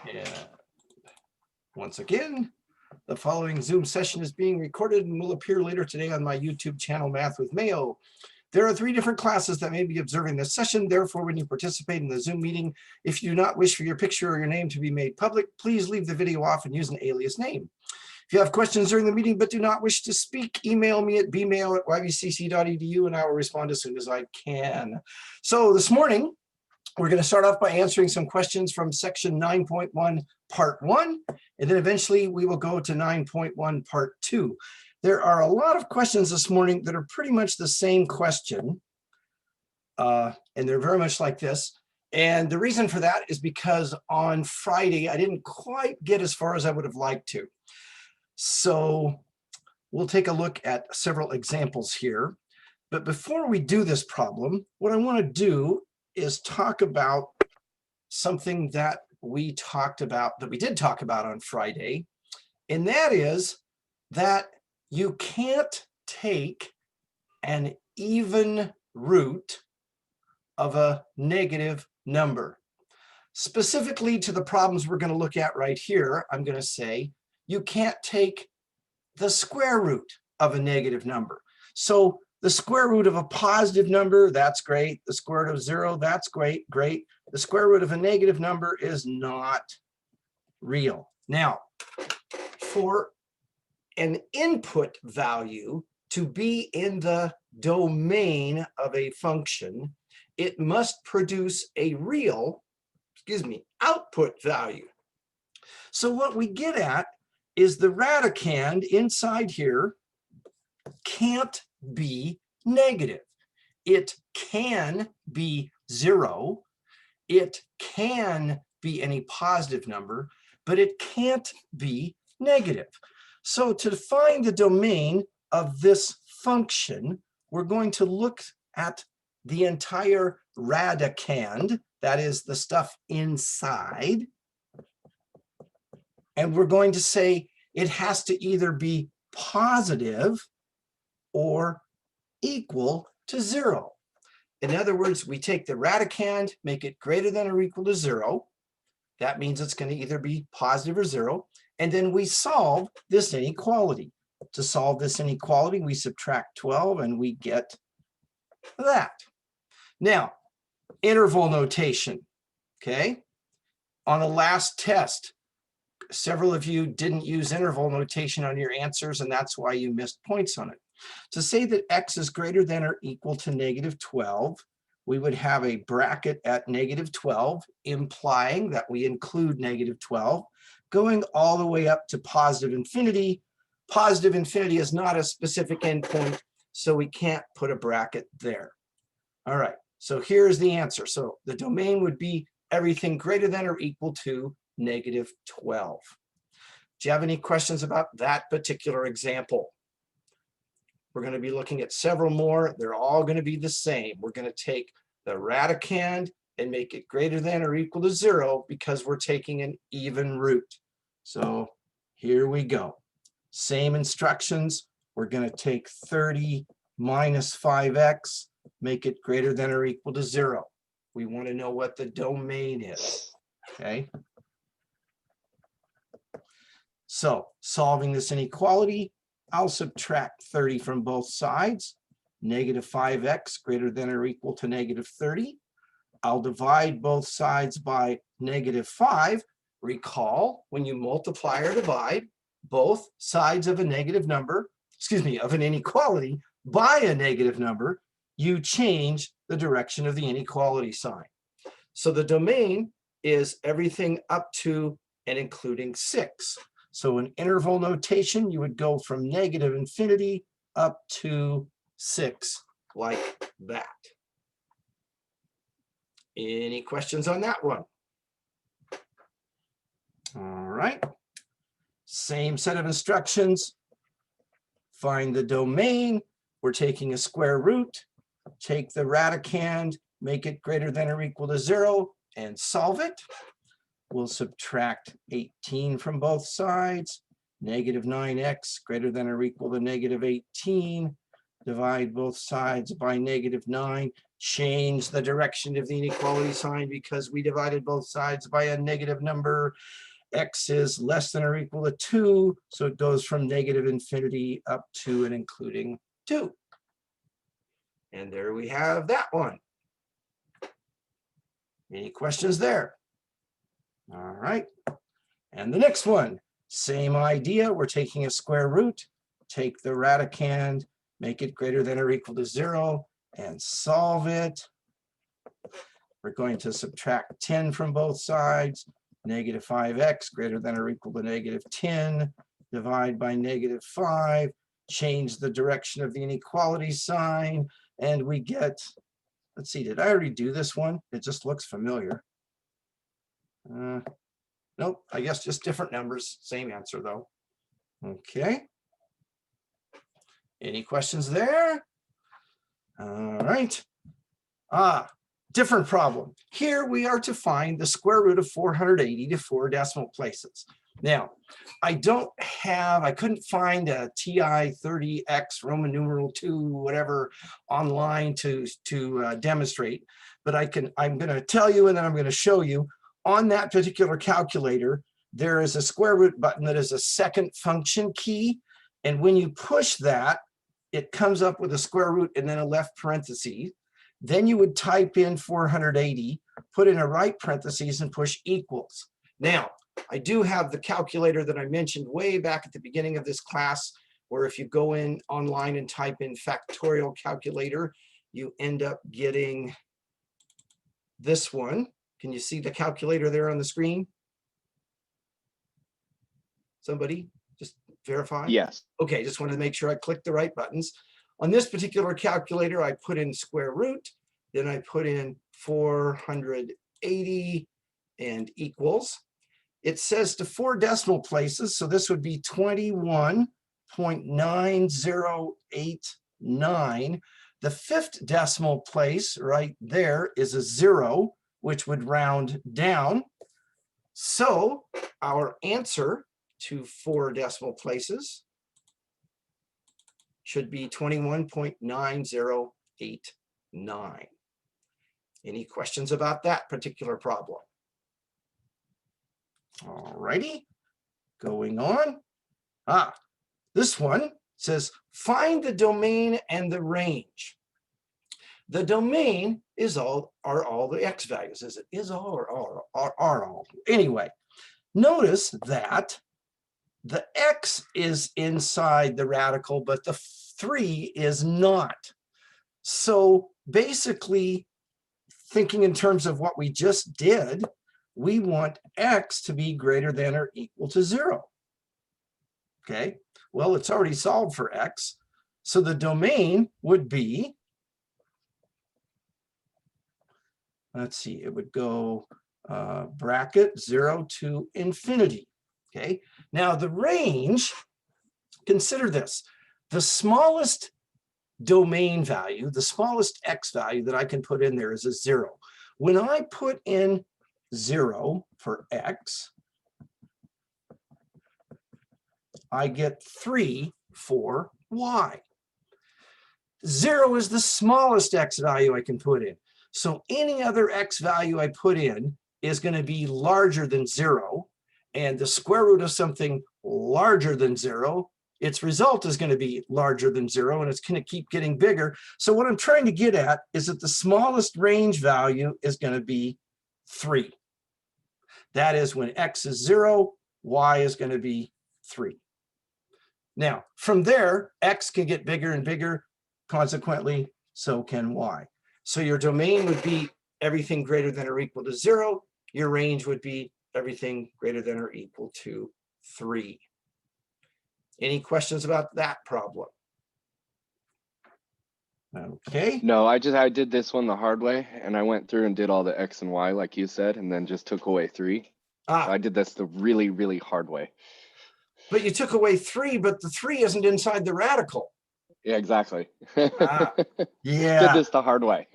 And once again, the following Zoom session is being recorded and will appear later today on my YouTube channel, Math with Mayo. There are 3 different classes that may be observing this session. Therefore, when you participate in the Zoom meeting, if you do not wish for your picture or your name to be made public, please leave the video off and use an alias name. If you have questions during the meeting but do not wish to speak, email me at bmail@ybcc.edu and I will respond as soon as I can. So this morning, we're going to start off by answering some questions from section 9.1 part 1, and then eventually we will go to 9.1 part 2. There are a lot of questions this morning that are pretty much the same question, and they're very much like this. And the reason for that is because on Friday, I didn't quite get as far as I would have liked to. So we'll take a look at several examples here. But before we do this problem, what I want to do is talk about something that we did talk about on Friday, and that is that you can't take an even root of a negative number. Specifically to the problems we're going to look at right here, I'm going to say you can't take the square root of a negative number. So the square root of a positive number, that's great. The square root of 0, that's great. The square root of a negative number is not real. Now, for an input value to be in the domain of a function, it must produce a real, output value. So what we get at is the radicand inside here can't be negative. It can be 0. It can be any positive number, but it can't be negative. So to find the domain of this function, we're going to look at the entire radicand, that is the stuff inside, and we're going to say it has to either be positive or equal to 0. In other words, we take the radicand, make it greater than or equal to 0. That means it's going to either be positive or 0. And then we solve this inequality. To solve this inequality, we subtract 12 and we get that. Now, interval notation, okay? On the last test, several of you didn't use interval notation on your answers, and that's why you missed points on it. To say that x is greater than or equal to negative 12, we would have a bracket at negative 12, implying that we include negative 12, going all the way up to positive infinity. Positive infinity is not a specific endpoint, so we can't put a bracket there. All right, so here's the answer. So the domain would be everything greater than or equal to negative 12. Do you have any questions about that particular example? We're going to be looking at several more. They're all going to be the same. We're going to take the radicand and make it greater than or equal to 0 because we're taking an even root. So here we go. Same instructions. We're going to take 30 minus 5x, make it greater than or equal to 0. We want to know what the domain is. Okay. So solving this inequality, I'll subtract 30 from both sides. Negative 5x greater than or equal to negative 30. I'll divide both sides by negative 5. Recall, when you multiply or divide both sides of a negative number, of an inequality by a negative number, you change the direction of the inequality sign. So the domain is everything up to and including 6. So in interval notation, you would go from negative infinity up to 6, like that. Any questions on that one? All right. Same set of instructions. Find the domain. We're taking a square root. Take the radicand, make it greater than or equal to 0, and solve it. We'll subtract 18 from both sides. Negative 9x greater than or equal to negative 18. divide both sides by -9, change the direction of the inequality sign because we divided both sides by a negative number. X is less than or equal to 2, so it goes from -infinity up to and including 2. And there we have that one. Any questions there? All right. And the next one, same idea. We're taking a square root, take the radicand, make it greater than or equal to 0, and solve it. We're going to subtract 10 from both sides. -5x greater than or equal to -10, divide by -5, change the direction of the inequality sign, and we get, let's see, did I already do this one? It just looks familiar. Nope, I guess just different numbers, same answer though. Okay. Any questions there? All right. Different problem. Here we are to find the square root of 480 to 4 decimal places. Now, I couldn't find a TI 30X Roman numeral 2, whatever, online to demonstrate, but I'm going to tell you and then I'm going to show you. On that particular calculator, there is a square root button that is a second function key. And when you push that, it comes up with a square root and then a left parenthesis. Then you would type in 480, put in a right parentheses and push equals. Now, I do have the calculator that I mentioned way back at the beginning of this class, where if you go in online and type in factorial calculator, you end up getting this one. Can you see the calculator there on the screen? Somebody just verify? Yes. Okay, just wanted to make sure I clicked the right buttons. On this particular calculator, I put in square root, then I put in 480 and equals. It says to 4 decimal places, so this would be 21.9089. The 5th decimal place right there is a 0, which would round down. So our answer to 4 decimal places should be 21.9089. Any questions about that particular problem? All righty, going on. This one says, find the domain and the range. The domain are all the x values. Is it is all or are all? Anyway, notice that the x is inside the radical, but the 3 is not. So basically, thinking in terms of what we just did, we want x to be greater than or equal to 0. Okay, well, it's already solved for x. So the domain would be, let's see, it would go bracket 0 to infinity. Okay, now the range, consider this, the smallest domain value, the smallest x value that I can put in there is a 0. When I put in 0 for x, I get 3 for y. 0 is the smallest x value I can put in. So any other x value I put in is going to be larger than 0, and the square root of something larger than 0, its result is going to be larger than 0, and it's going to keep getting bigger. So what I'm trying to get at is that the smallest range value is going to be 3. That is when x is 0, y is going to be 3. Now, from there, x can get bigger and bigger. Consequently, so can y. So your domain would be everything greater than or equal to 0. Your range would be everything greater than or equal to 3. Any questions about that problem? Okay. No, I did this one the hard way, and I went through and did all the x and y like you said, and then just took away 3. So I did this the really, really hard way. But you took away 3, but the 3 isn't inside the radical. Yeah, exactly. Yeah. Did this the hard way.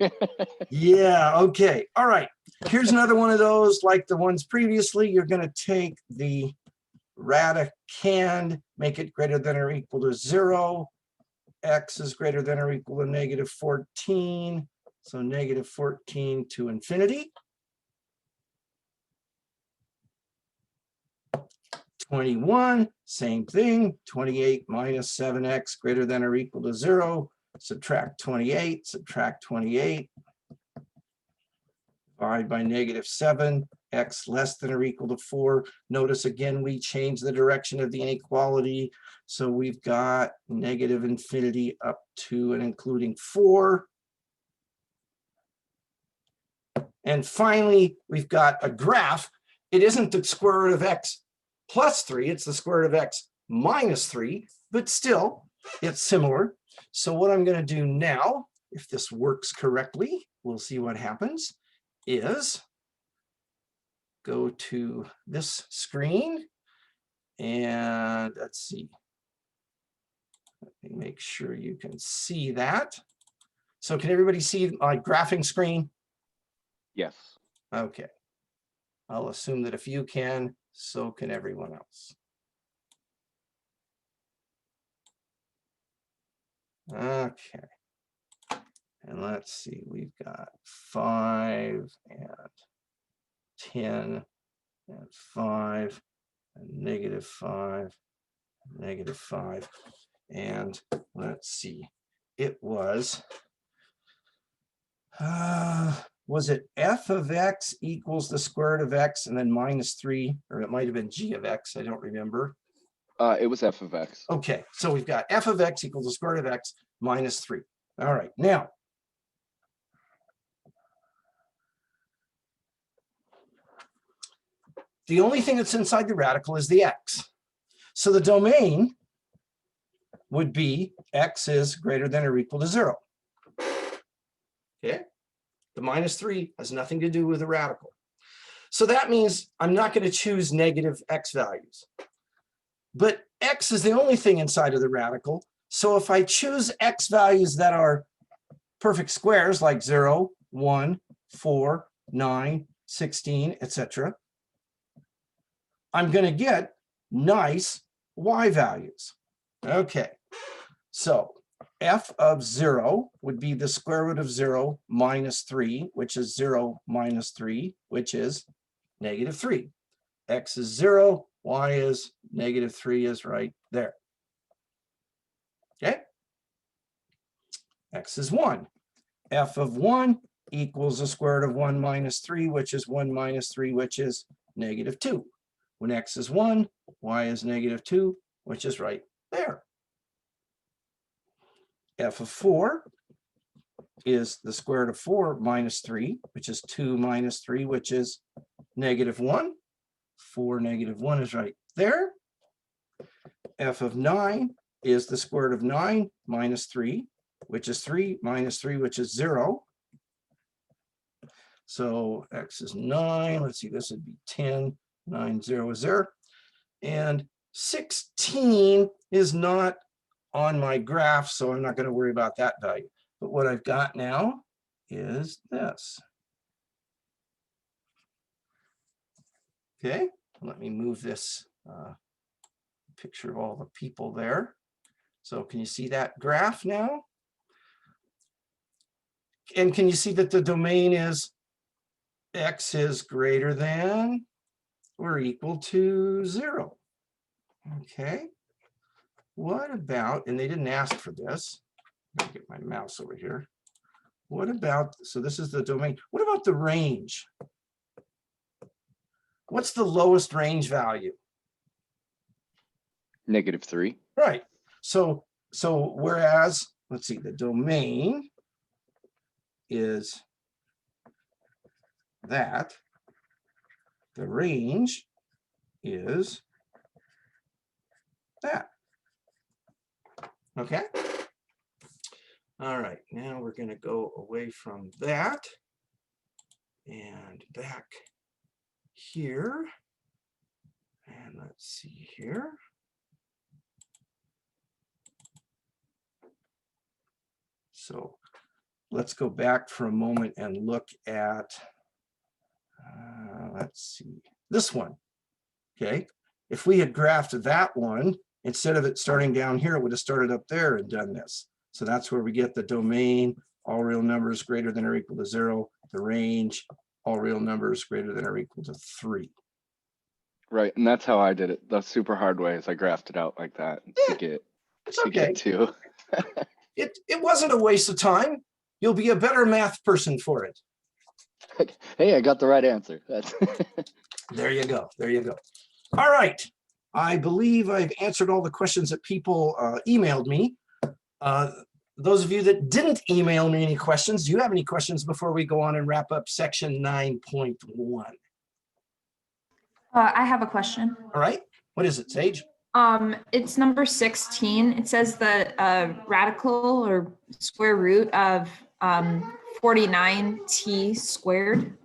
Yeah, okay. All right. Here's another one of those like the ones previously. You're going to take the radicand, make it greater than or equal to 0, x is greater than or equal to negative 14. So negative 14 to infinity. 21, same thing, 28 minus 7x greater than or equal to 0. Subtract 28, subtract 28. Divide by negative 7, x less than or equal to 4. Notice again, we change the direction of the inequality. So we've got negative infinity up to and including 4. And finally, we've got a graph. It isn't the square root of x plus 3, it's the square root of x minus 3, but still, it's similar. So what I'm going to do now, if this works correctly, we'll see what happens, is go to this screen, and let's see. Let me make sure you can see that. So can everybody see my graphing screen? Yes. Okay. I'll assume that if you can, so can everyone else. Okay. And let's see, we've got 5 and 10 and 5 and negative 5, negative 5. And let's see, it was it f of x equals the square root of x and then minus 3, or it might have been g of x, I don't remember. It was f of x. Okay, so we've got f of x equals the square root of x minus 3. All right, now, the only thing that's inside the radical is the x. So the domain would be x is greater than or equal to 0. Okay, the minus 3 has nothing to do with the radical. So that means I'm not going to choose negative x values. But x is the only thing inside of the radical. So if I choose x values that are perfect squares like 0, 1, 4, 9, 16, etc., I'm going to get nice y values. Okay, so f of 0 would be the square root of 0 minus 3, which is 0 minus 3, which is negative 3. X is 0, y is negative 3 is right there. Okay? X is 1. F of 1 equals the square root of 1 minus 3, which is 1 minus 3, which is negative 2. When x is 1, y is negative 2, which is right there. F of 4 is the square root of 4 minus 3, which is 2 minus 3, which is negative 1. 4 negative 1 is right there. F of 9 is the square root of 9 minus 3, which is 3 minus 3, which is 0. So x is 9. Let's see, this would be 10. 9, 0 is there. And 16 is not on my graph, so I'm not going to worry about that value. But what I've got now is this. Okay, let me move this picture of all the people there. So can you see that graph now? And can you see that the domain is x is greater than or equal to 0? Okay. What about, and they didn't ask for this. Let me get my mouse over here. What about, so this is the domain. What about the range? What's the lowest range value? Negative 3. Right. So whereas, let's see, the domain is that, the range is that. Okay. All right, now we're going to go away from that and back here. And let's see here. So let's go back for a moment and look at, let's see, this one. Okay, if we had graphed that one, instead of it starting down here, it would have started up there and done this. So that's where we get the domain, all real numbers greater than or equal to 0, the range, all real numbers greater than or equal to 3. Right, and that's how I did it. The super hard way is I graphed it out like that Yeah, to get it's okay. 2. It wasn't a waste of time. You'll be a better math person for it. Hey, I got the right answer. That's There you go. There you go. All right. I believe I've answered all the questions that people emailed me. Those of you that didn't email me any questions, do you have any questions before we go on and wrap up section 9.1? I have a question. All right. What is it, Sage? It's number 16. It says the radical or square root of 49t squared.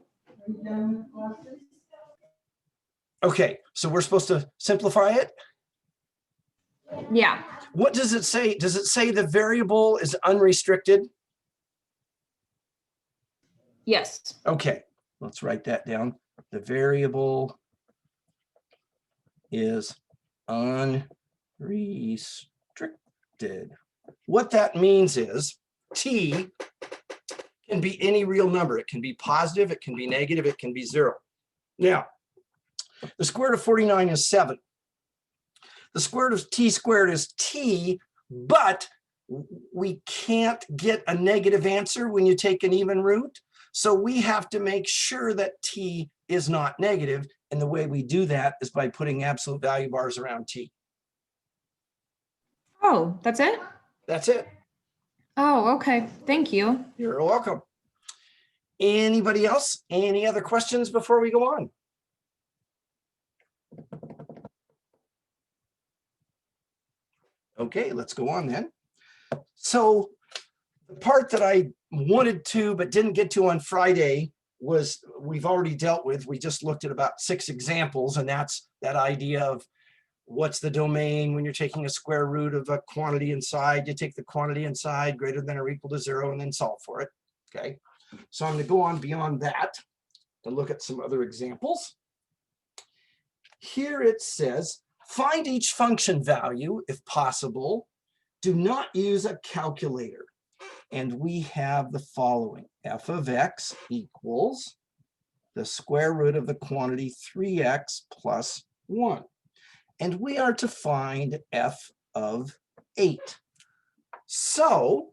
Okay, so we're supposed to simplify it. Yeah. What does it say? Does it say the variable is unrestricted? Yes. Okay, let's write that down. The variable is unrestricted. What that means is t can be any real number. It can be positive, it can be negative, it can be 0. Now, the square root of 49 is 7. The square root of t squared is t, but we can't get a negative answer when you take an even root. So we have to make sure that t is not negative. And the way we do that is by putting absolute value bars around t. Oh, that's it? That's it. Oh, okay. Thank you. You're welcome. Anybody else? Any other questions before we go on? Okay, let's go on then. So the part that I wanted to but didn't get to on Friday was we've already dealt with. We just looked at about 6 examples, and that's that idea of what's the domain when you're taking a square root of a quantity inside. You take the quantity inside greater than or equal to 0 and then solve for it. Okay, so I'm going to go on beyond that and look at some other examples. Here it says, find each function value if possible. Do not use a calculator. And we have the following. F of x equals the square root of the quantity 3x plus 1. And we are to find f of 8. So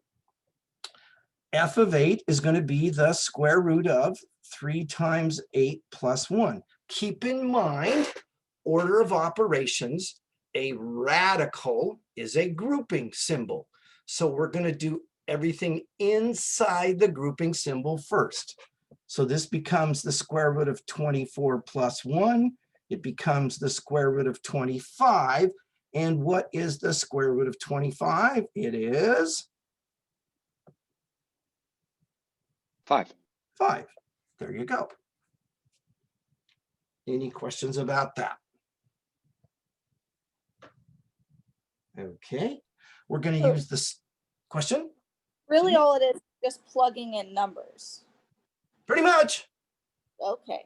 f of 8 is going to be the square root of 3 times 8 plus 1. Keep in mind, order of operations, a radical is a grouping symbol. So we're going to do everything inside the grouping symbol first. So this becomes the square root of 24 plus 1. It becomes the square root of 25. And what is the square root of 25? It is 5. 5. There you go. Any questions about that? Okay, we're going to use this question. Really, all it is just plugging in numbers. Pretty much. Okay.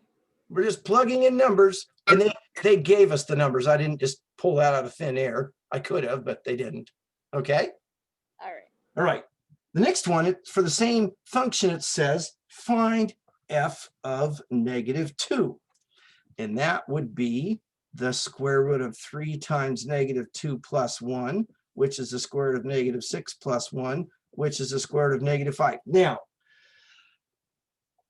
We're just plugging in numbers, and they gave us the numbers. I didn't just pull that out of thin air. I could have, but they didn't. Okay. All right. All right. The next one, for the same function, it says find f of -2. And that would be the square root of 3 times -2 plus 1, which is the square root of -6 plus 1, which is the square root of -5. Now,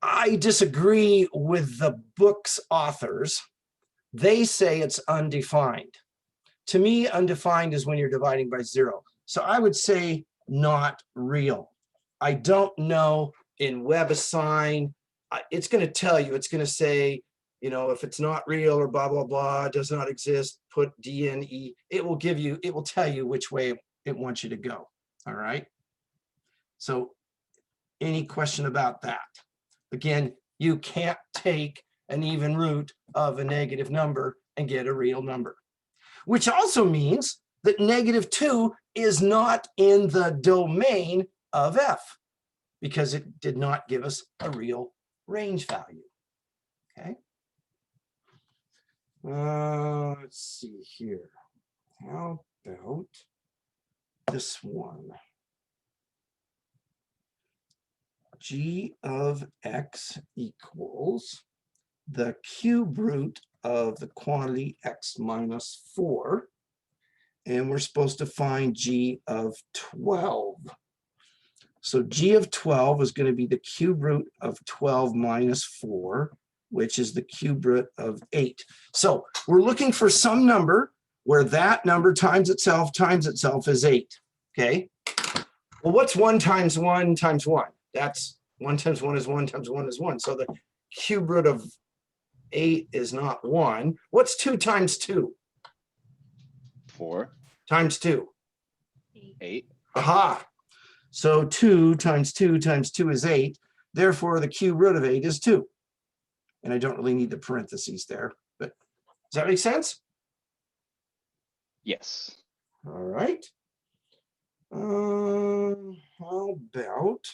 I disagree with the book's authors. They say it's undefined. To me, undefined is when you're dividing by 0. So I would say not real. I don't know in WebAssign, it's going to tell you, it's going to say, you know, if it's not real or blah, blah, blah, does not exist, put DNE. It will give you, it will tell you which way it wants you to go. All right. So any question about that? Again, you can't take an even root of a negative number and get a real number, which also means that -2 is not in the domain of f because it did not give us a real range value. Okay. Let's see here. How about this one? g of x equals the cube root of the quantity x minus 4. And we're supposed to find g of 12. So g of 12 is going to be the cube root of 12 minus 4, which is the cube root of 8. So we're looking for some number where that number times itself is 8. Okay. Well, what's 1 times 1 times 1? That's 1 times 1 is 1 times 1 is 1. So the cube root of 8 is not 1. What's 2 times 2? 4. Times 2. 8. Aha. So 2 times 2 times 2 is 8. Therefore, the cube root of 8 is 2. And I don't really need the parentheses there, but does that make sense? Yes. All right. How about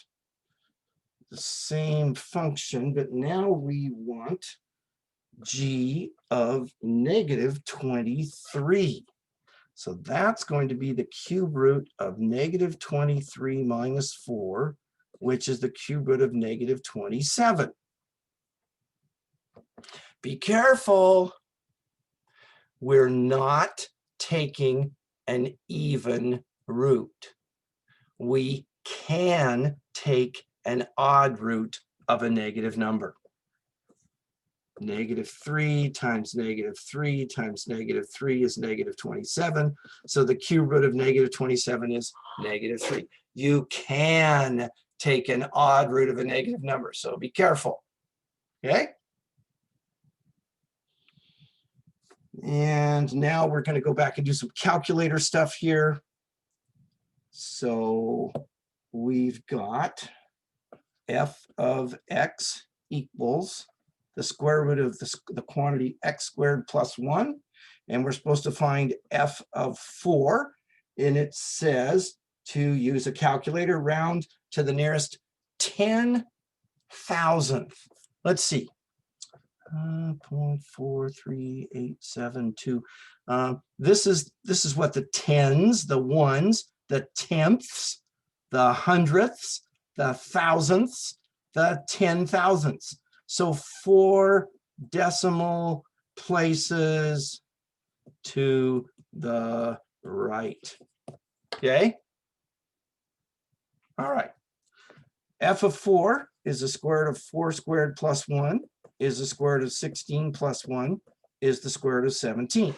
the same function, but now we want g of negative 23. So that's going to be the cube root of negative 23 minus 4, which is the cube root of negative 27. Be careful. We're not taking an even root. We can take an odd root of a negative number. Negative 3 times negative 3 times negative 3 is negative 27. So the cube root of negative 27 is negative 3. You can take an odd root of a negative number, so be careful. Okay? And now we're going to go back and do some calculator stuff here. So we've got f of x equals the square root of the quantity x squared plus 1. And we're supposed to find f of 4. And it says to use a calculator, round to the nearest 10,000th. Let's see. 0.43872. This is what the tens, the ones, the tenths, the hundredths, the thousandths, the 10,000ths. So 4 decimal places to the right. Okay. All right. F of 4 is the square root of 4 squared plus 1 is the square root of 16 plus 1 is the square root of 17.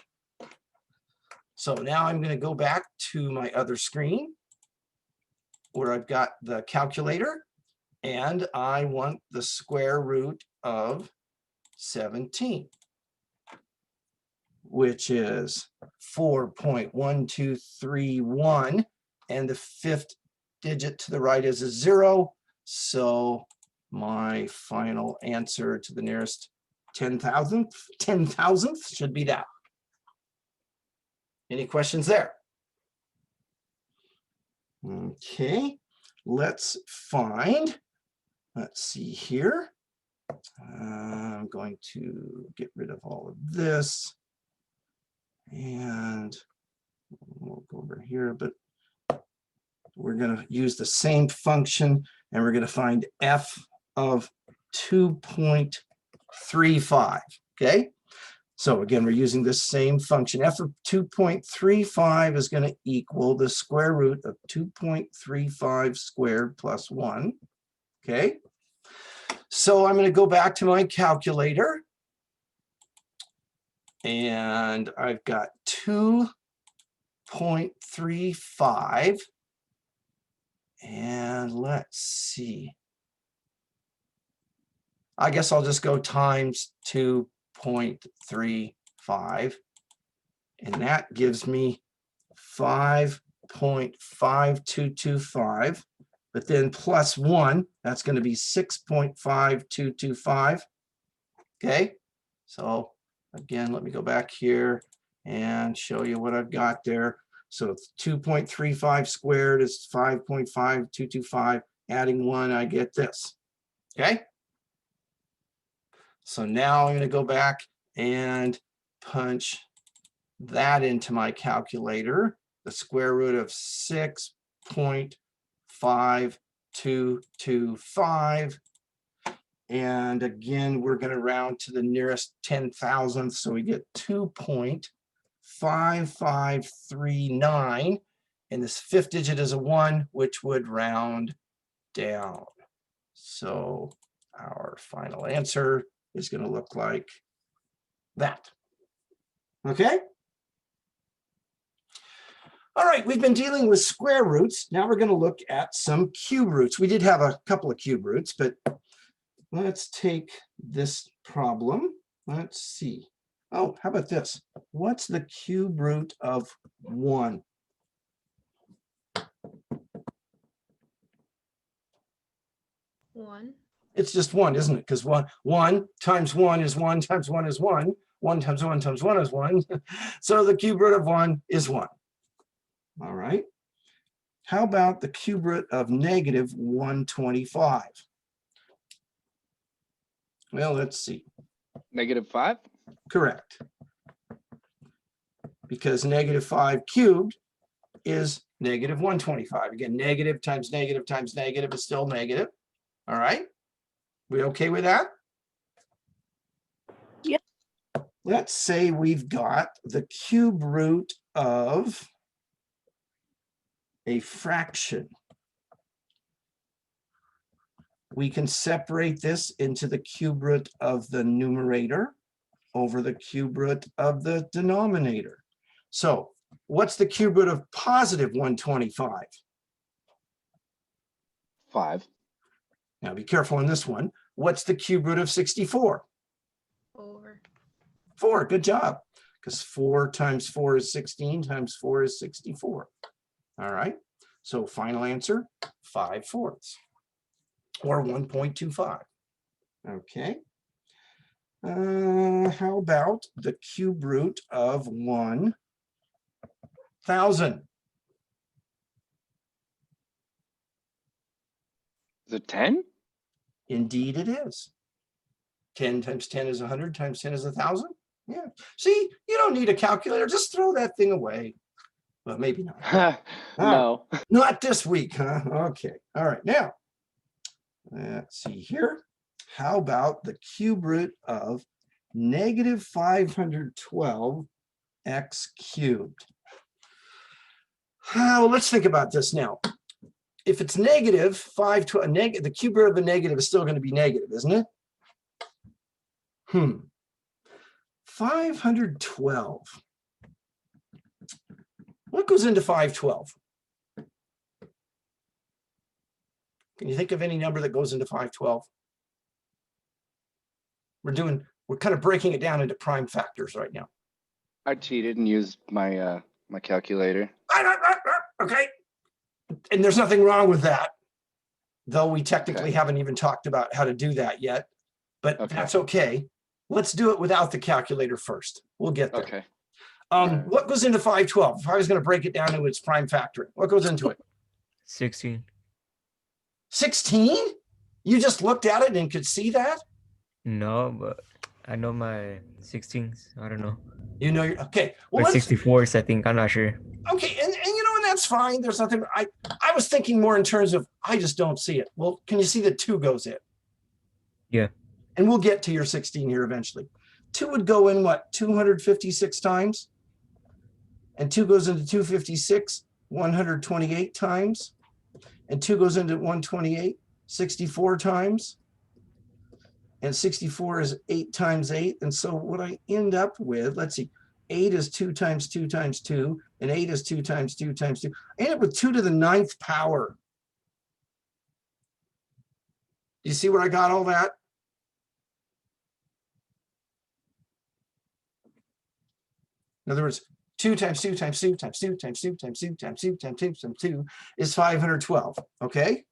So now I'm going to go back to my other screen where I've got the calculator and I want the square root of 17, which is 4.1231, and the 5th digit to the right is a 0. So my final answer to the nearest 10,000th should be that. Any questions there? Okay, let's see here. I'm going to get rid of all of this and we'll go over here, but we're going to use the same function and we're going to find f of 2.35. Okay, so again, we're using this same function. F of 2.35 is going to equal the square root of 2.35 squared plus 1. Okay, so I'm going to go back to my calculator and I've got 2.35 and let's see. I guess I'll just go times 2.35 and that gives me 5.5225, but then plus 1, that's going to be 6.5225. Okay, so again, let me go back here and show you what I've got there. So 2.35 squared is 5.5225. Adding 1, I get this. Okay. So now I'm going to go back and punch that into my calculator. The square root of 6.5225 225. And again, we're going to round to the nearest 10,000th. So we get 2.5539. And this fifth digit is a 1, which would round down. So our final answer is going to look like that. Okay. All right, we've been dealing with square roots. Now we're going to look at some cube roots. We did have a couple of cube roots, but let's take this problem. Let's see. Oh, how about this? What's the cube root of 1? One. It's just 1, isn't it? Because 1 times 1 is 1 times 1 is 1. 1 times 1 times 1 is 1. So the cube root of 1 is 1. All right. How about the cube root of negative 125? Well, let's see. -5? Correct. Because negative 5 cubed is negative 125. Again, negative times negative times negative is still negative. All right. We okay with that? Yep. Let's say we've got the cube root of a fraction. We can separate this into the cube root of the numerator over the cube root of the denominator. So what's the cube root of positive 125? 5. Now be careful on this one. What's the cube root of 64? Over. 4, good job. Because 4 times 4 is 16 times 4 is 64. All right, so final answer, 5/4 or 1.25. Okay. How about the cube root of 1,000? Is it 10? Indeed it is. 10 times 10 is 100 times 10 is 1,000. Yeah. See, you don't need a calculator. Just throw that thing away. Well, maybe not. No. Not this week, huh? Okay. All right. Now, let's see here. How about the cube root of negative 512 x cubed? Well, let's think about this now. If it's negative 512, the cube root of a negative is still going to be negative, isn't it? 512. What goes into 512? Can you think of any number that goes into 512? We're kind of breaking it down into prime factors right now. I cheated and used my my calculator. Okay. And there's nothing wrong with that, though we technically haven't even talked about how to do that yet, but that's okay. Let's do it without the calculator first. We'll get there. Okay. What goes into 512? If I was going to break it down to its prime factoring, what goes into it? 16. 16? You just looked at it and could see that? No, but I know my 16s. I don't know. You know, okay. Well, Or 64s, I think. I'm not sure. Okay, and you know, and that's fine. There's nothing. I was thinking more in terms of I just don't see it. Well, can you see that 2 goes in? Yeah. And we'll get to your 16 here eventually. 2 would go in what, 256 times? And 2 goes into 256 128 times. And 2 goes into 128 64 times. And 64 is 8 times 8. And so what I end up with, let's see, 8 is 2 times 2 times 2, and 8 is 2 times 2 times 2. I end up with 2 to the 9th power. You see where I got all that? In other words, 2 times 2 times 2 times 2 times 2 times 2 times 2 times 2 times 2 is 512, okay?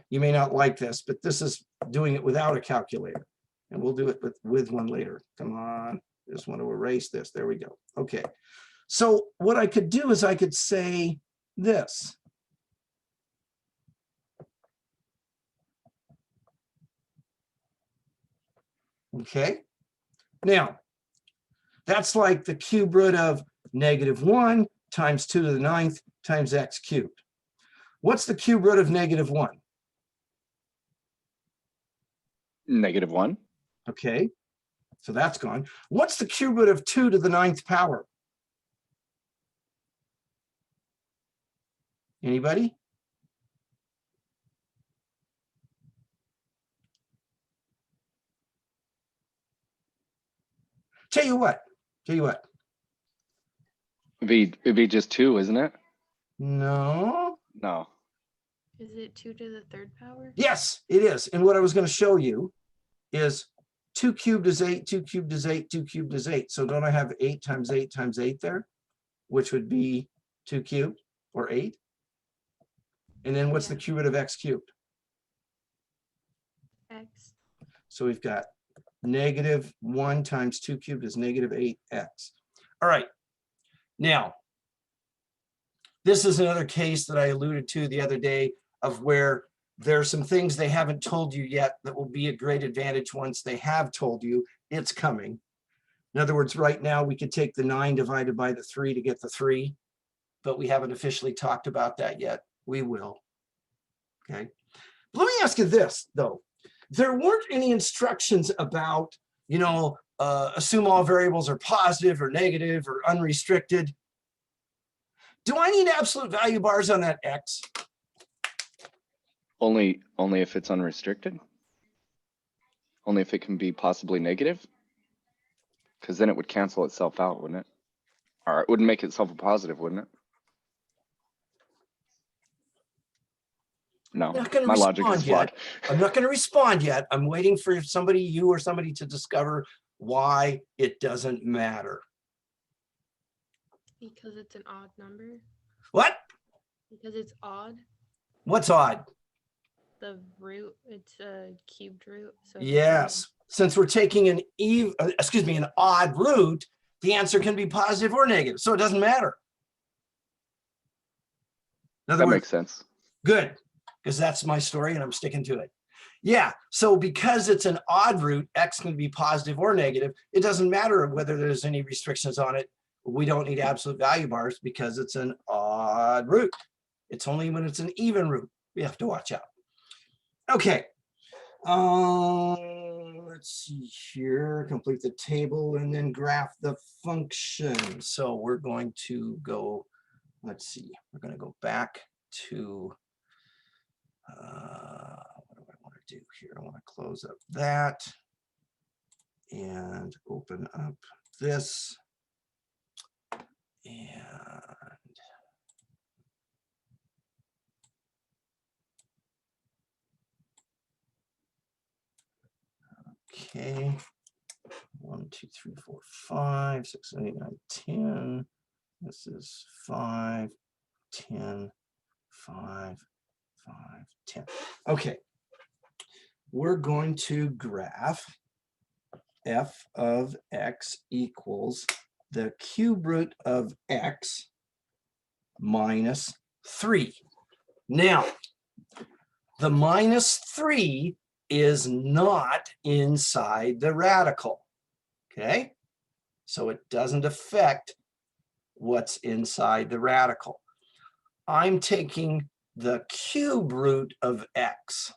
You may not like this, but this is doing it without a calculator. And we'll do it with one later. Come on, just want to erase this. There we go. Okay, so what I could do is I could say this. Okay, now that's like the cube root of -1 times 2 to the 9th times x cubed. What's the cube root of -1? -1. Okay, so that's gone. What's the cube root of 2 to the 9th power? Anybody? Tell you what. It'd be just 2, isn't it? No. No. Is it 2 to the 3rd power? Yes, it is. And what I was going to show you is 2 cubed is 8, 2 cubed is 8, 2 cubed is 8. So don't I have 8 times 8 times 8 there, which would be 2 cubed or 8? And then what's the cube root of x cubed? X. So we've got -1 times 2 cubed is -8x. All right. Now, this is another case that I alluded to the other day of where there are some things they haven't told you yet that will be a great advantage once they have told you it's coming. In other words, right now we could take the 9 divided by the 3 to get the 3, but we haven't officially talked about that yet. We will. Okay. Let me ask you this, though. There weren't any instructions about, assume all variables are positive or negative or unrestricted. Do I need absolute value bars on that x? Only if it's unrestricted. Only if it can be possibly negative. Because then it would cancel itself out, wouldn't it? Or it wouldn't make itself a positive, wouldn't it? No, my logic is flawed. I'm not going to respond yet. I'm waiting for you or somebody to discover why it doesn't matter. Because it's an odd number. What? Because it's odd. What's odd? The root, it's a cubed root. So Yes. Since we're taking an odd root, the answer can be positive or negative. So it doesn't matter. In other That words, makes sense. good, because that's my story and I'm sticking to it. Yeah, so because it's an odd root, x can be positive or negative. It doesn't matter whether there's any restrictions on it. We don't need absolute value bars because it's an odd root. It's only when it's an even root we have to watch out. Okay, let's see here, complete the table and then graph the function. So we're going to go, let's see, we're going to go back to, what do I want to do here? I want to close up that and open up this. And okay, 1, 2, 3, 4, 5, 6, 7, 8, 9, 10. This is 5, 10, 5, 5, 10. Okay, we're going to graph f of x equals the cube root of x minus 3. Now, the minus 3 is not inside the radical, okay? So it doesn't affect what's inside the radical. I'm taking the cube root of x.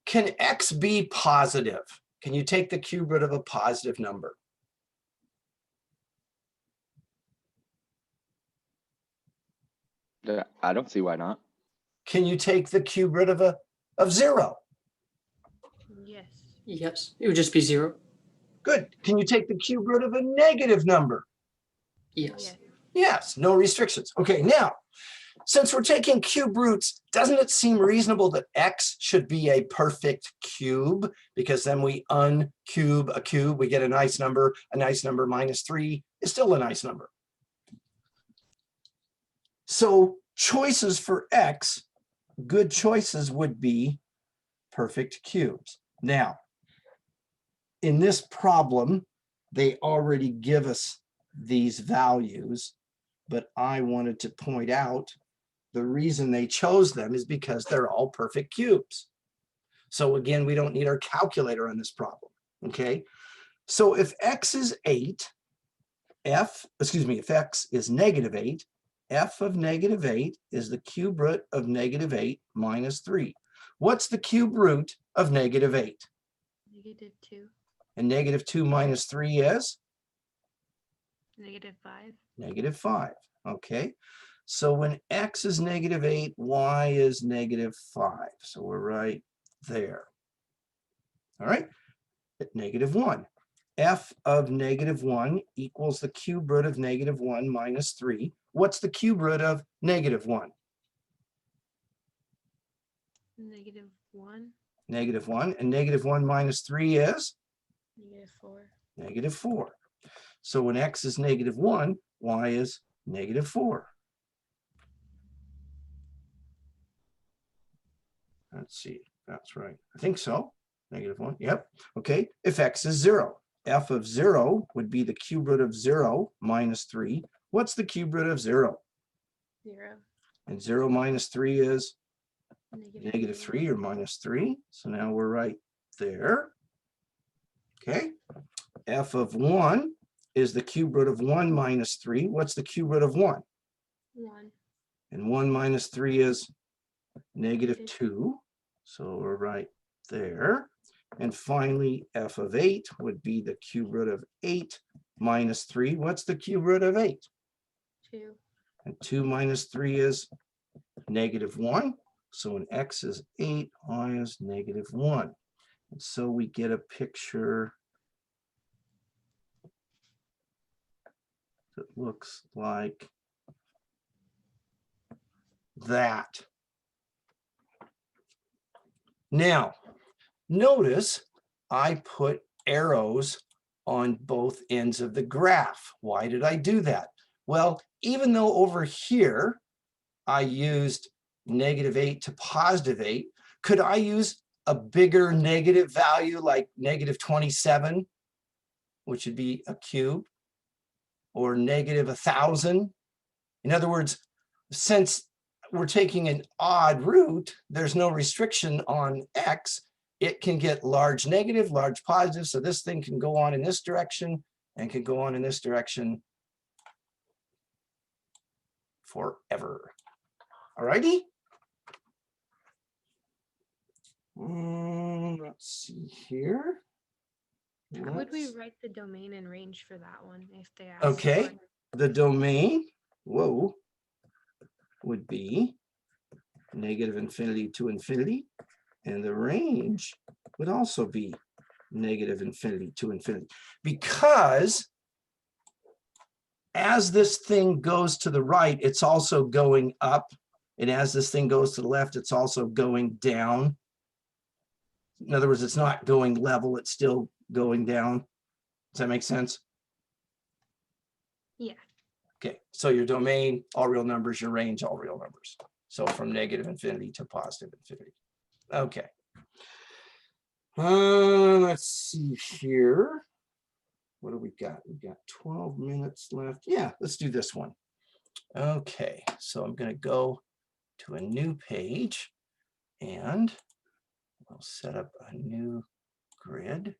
Can x be positive? Can you take the cube root of a positive number? I don't see why not. Can you take the cube root of 0? Yes. Yes, it would just be 0. Good. Can you take the cube root of a negative number? Yes. Yes, no restrictions. Okay, now, since we're taking cube roots, doesn't it seem reasonable that x should be a perfect cube? Because then we uncube a cube, we get a nice number. A nice number minus 3 is still a nice number. So choices for x, good choices would be perfect cubes. Now, in this problem, they already give us these values, but I wanted to point out the reason they chose them is because they're all perfect cubes. So again, we don't need our calculator on this problem, okay? So if x is 8, if x is -8, f of -8 is the cube root of -8 minus 3. What's the cube root of negative 8. -2, And negative 2 minus 3 is -5, negative 5. Okay. So when x is negative 8, y is negative 5. So we're right there. All right. At negative 1. F of negative 1 equals the cube root of negative 1 minus 3. What's the cube root of negative 1? -1, Negative 1. And negative 1 minus 3 is -4, negative 4. So when x is negative 1, y is negative 4. Let's see. That's right. I think so. Negative 1. Yep. Okay. If x is 0, f of 0 would be the cube root of 0 minus 3. What's the cube root of 0? 0, And 0 minus 3 is -3, negative 3 or minus 3. So now we're right there. Okay. F of 1 is the cube root of 1 minus 3. What's the cube root of 1? 1, And 1 minus 3 is negative 2. So we're right there. And finally, f of 8 would be the cube root of 8 minus 3. What's the cube root of 8? 2, And 2 minus 3 is negative 1. So when x is 8, y is negative 1. And so we get a picture that looks like that. Now, notice I put arrows on both ends of the graph. Why did I do that? Well, even though over here I used negative 8 to positive 8, could I use a bigger negative value like negative 27, which would be a cube, or negative 1,000? In other words, since we're taking an odd root, there's no restriction on x. It can get large negative, large positive. So this thing can go on in this direction and can go on in this direction forever. All righty. Let's see here. How would we Let's- write the domain and range for that one if they asked? Okay. for- The domain, whoa, would be negative infinity to infinity. And the range would also be negative infinity to infinity. Because as this thing goes to the right, it's also going up. And as this thing goes to the left, it's also going down. In other words, it's not going level, it's still going down. Does that make sense? Yeah. Okay, so your domain, all real numbers, your range, all real numbers. So from negative infinity to positive infinity. Okay. Let's see here. What do we got? We've got 12 minutes left. Yeah, let's do this one. Okay, so I'm going to go to a new page and I'll set up a new grid.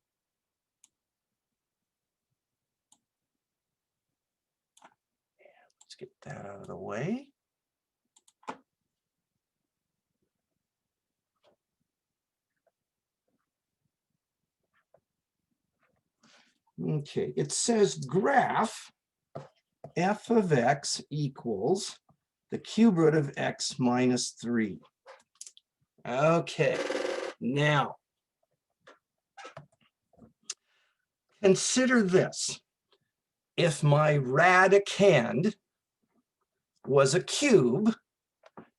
Let's get that out of the way. Okay, it says graph f of x equals the cube root of x minus 3. Okay, now consider this. If my radicand was a cube,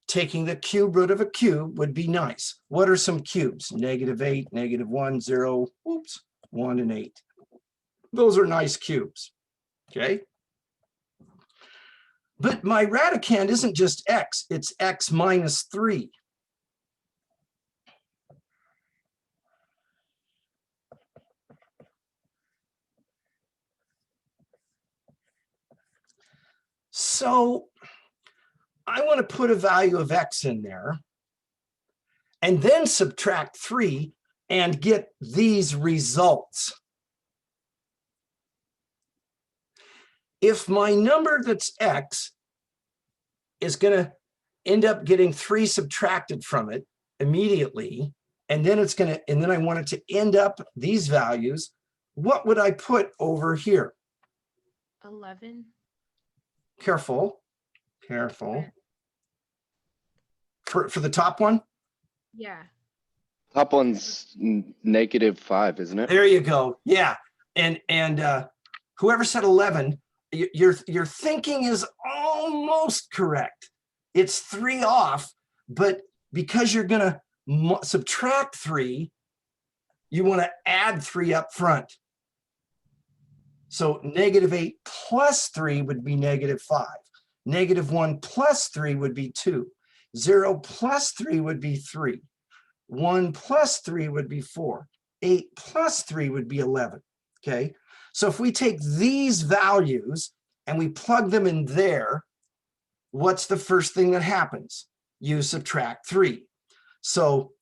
taking the cube root of a cube would be nice. What are some cubes? Negative 8, negative 1, 0, oops, 1 and 8. Those are nice cubes, okay? But my radicand isn't just x, it's x minus 3. So I want to put a value of x in there and then subtract 3 and get these results. If my number that's x is going to end up getting 3 subtracted from it immediately, and then and then I want it to end up these values. What would I put over here? 11. Careful. For the top one? Yeah. Top one's -5, isn't it? There you go. Yeah. And whoever said 11, your thinking is almost correct. It's 3 off, but because you're going to subtract 3, you want to add 3 up front. So -8 plus 3 would be -5. -1 plus 3 would be 2. 0 plus 3 would be 3. 1 plus 3 would be 4. 8 plus 3 would be 11. Okay, so if we take these values and we plug them in there, what's the first thing that happens? You subtract 3. So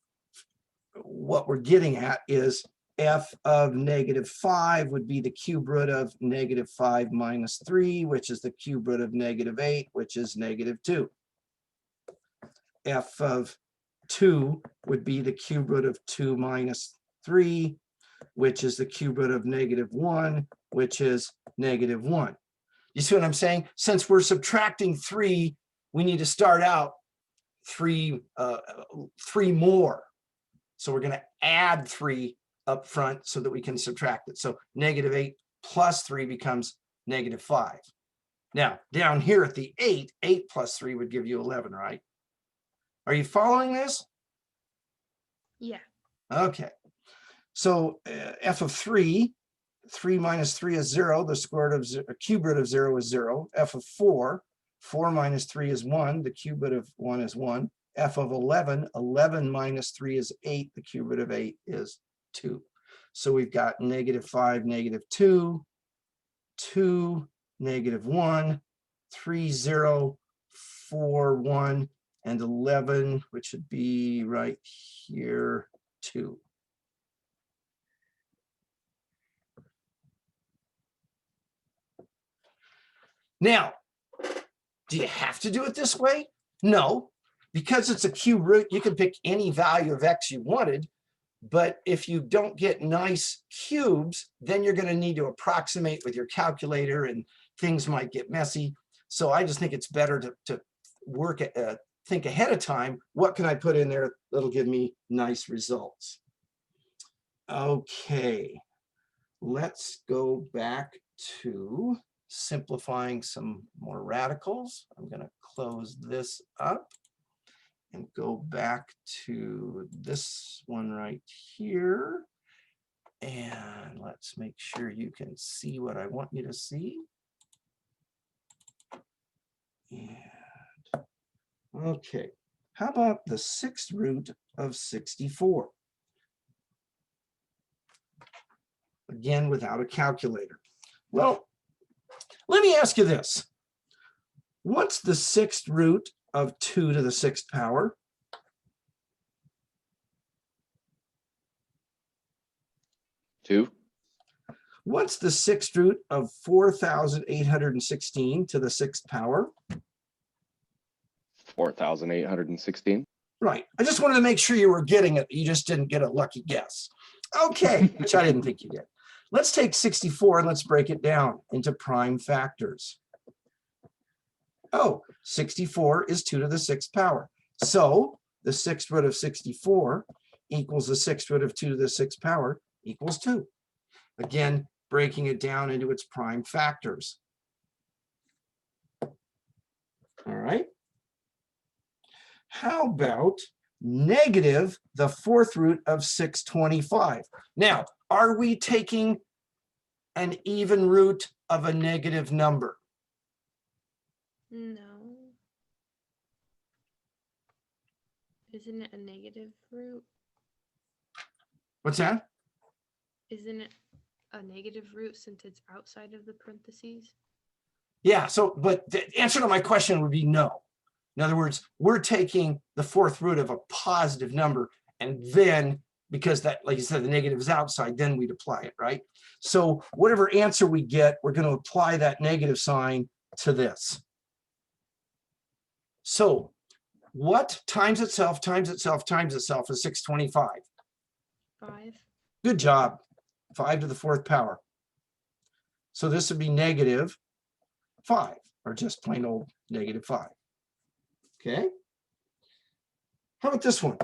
what we're getting at is f of -5 would be the cube root of -5 minus 3, which is the cube root of -8, which is -2. F of 2 would be the cube root of 2 minus 3, which is the cube root of -1, which is -1. You see what I'm saying? Since we're subtracting 3, we need to start out 3 more. So we're going to add 3 up front so that we can subtract it. So -8 plus 3 becomes -5. Now, down here at the 8, 8 plus 3 would give you 11, right? Are you following this? Yeah. Okay. So f of 3, 3 minus 3 is 0. The square root of cube root of 0 is 0. F of 4, 4 minus 3 is 1. The cube root of 1 is 1. F of 11, 11 minus 3 is 8. The cube root of 8 is 2. So we've got -5, -2, 2, -1, 3, 0, 4, 1, and 11, which would be right here, 2. Now, do you have to do it this way? No, because it's a cube root, you can pick any value of x you wanted, but if you don't get nice cubes, then you're going to need to approximate with your calculator and things might get messy. So I just think it's better to work at, think ahead of time, what can I put in there that'll give me nice results? Okay, let's go back to simplifying some more radicals. I'm going to close this up and go back to this one right here. And let's make sure you can see what I want you to see. And okay, how about the 6th root of 64? Again, without a calculator. Well, let me ask you this. What's the 6th root of 2 to the 6th power? Two. What's the 6th root of 4,816 to the 6th power? 4,816. Right. I just wanted to make sure you were getting it. You just didn't get a lucky guess. Okay, which I didn't think you did. Let's take 64 and let's break it down into prime factors. Oh, 64 is 2 to the 6th power. So the 6th root of 64 equals the 6th root of 2 to the 6th power equals 2. Again, breaking it down into its prime factors. All right. How about negative the 4th root of 625? Now, are we taking an even root of a negative number? No. Isn't it a negative root? What's that? Isn't it a negative root since it's outside of the parentheses? Yeah, so, but the answer to my question would be no. In other words, we're taking the 4th root of a positive number, and then, because that, like you said, the negative is outside, then we'd apply it, right? So whatever answer we get, we're going to apply that negative sign to this. So what times itself is 625? 5. Good job. 5 to the 4th power. So this would be negative 5, or just plain old negative 5. Okay. How about this one?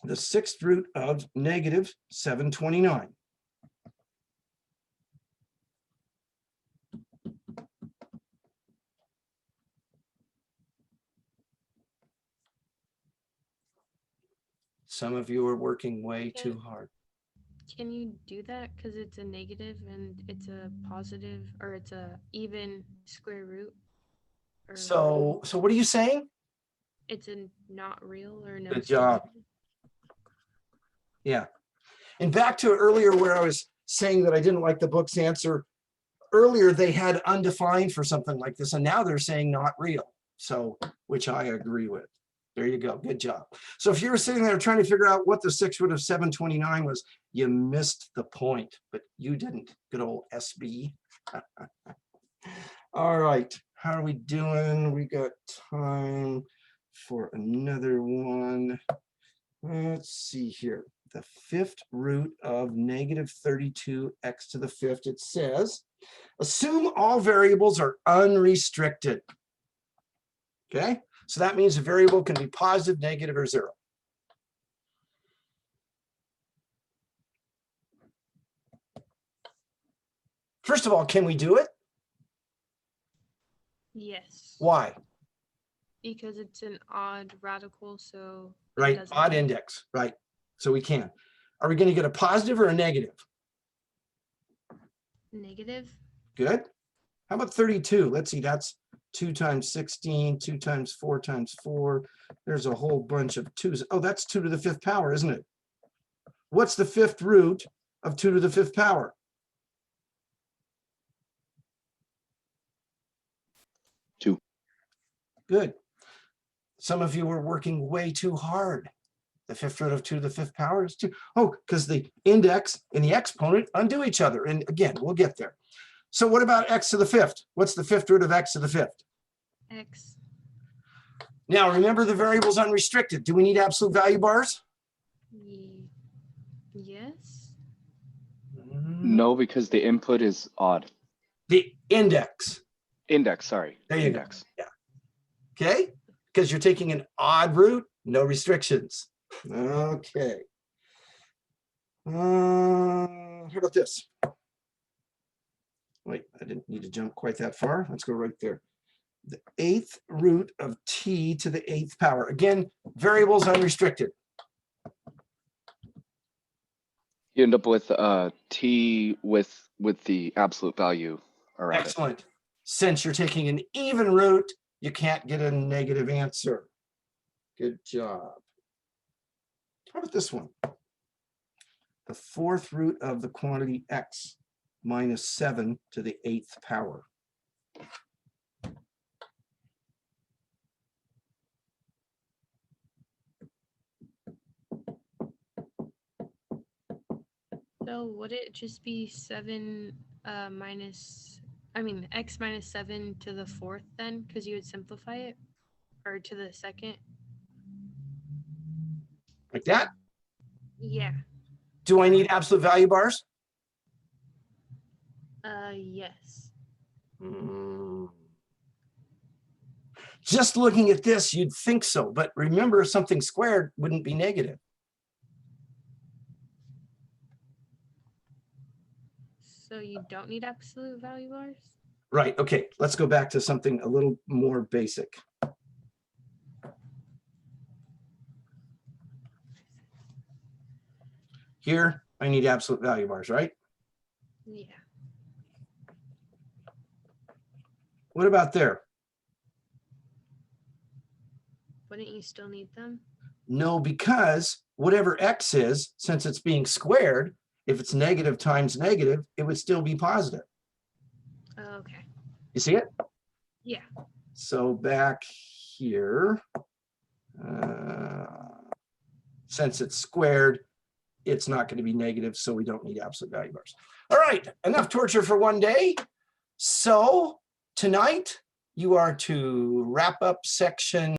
The 6th root of negative 729. Some of you are working way too hard. Can you do that? Because it's a negative and it's a positive, or it's a even square root? Or So what are you saying? it's a not real or no? Good job. significance? Yeah. And back to earlier where I was saying that I didn't like the book's answer. Earlier, they had undefined for something like this, and now they're saying not real. So, which I agree with. There you go. Good job. So if you were sitting there trying to figure out what the 6th root of 729 was, you missed the point, but you didn't. Good old SB. All right. How are we doing? We got time for another one. Let's see here. The 5th root of negative 32x to the 5th. It says, assume all variables are unrestricted. Okay. So that means a variable can be positive, negative, or 0. First of all, can we do it? Yes. Why? Because it's an odd radical, so Right, doesn't odd matter. index, right? So we can. Are we going to get a positive or a negative? negative. Good. How about 32? Let's see, that's 2 times 16, 2 times 4 times 4. There's a whole bunch of 2's. Oh, that's 2 to the 5th power, isn't it? What's the 5th root of 2 to the 5th power? 2. Good. Some of you are working way too hard. The 5th root of 2 to the 5th power is 2. Oh, because the index and the exponent undo each other. And again, we'll get there. So what about x to the 5th? What's the 5th root of x to the 5th? X. Now, remember the variable's unrestricted. Do we need absolute value bars? Yes. No, because the input is odd. The index. Index, sorry. There you go. Index. Yeah. Okay. Because you're taking an odd root, no restrictions. Okay. How about this? Wait, I didn't need to jump quite that far. Let's go right there. The 8th root of t to the 8th power. Again, variables unrestricted. You end up with t with the absolute value around it. Excellent. Since you're taking an even root, you can't get a negative answer. Good job. How about this one? The 4th root of the quantity x minus 7 to the 8th power. So would it just be 7 minus, x minus 7 to the 4th then? Because you would simplify it? Or to the 2nd? Like that? Yeah. Do I need absolute value bars? Yes. Just looking at this, you'd think so, but remember, something squared wouldn't be negative. So you don't need absolute value bars? Right, okay, let's go back to something a little more basic. Here, I need absolute value bars, right? Yeah. What about there? Wouldn't you still need them? No, because whatever x is, since it's being squared, if it's negative times negative, it would still be positive. Oh, okay. You see it? Yeah. So back here, since it's squared, it's not going to be negative, so we don't need absolute value bars. All right, enough torture for one day. So tonight, you are to wrap up section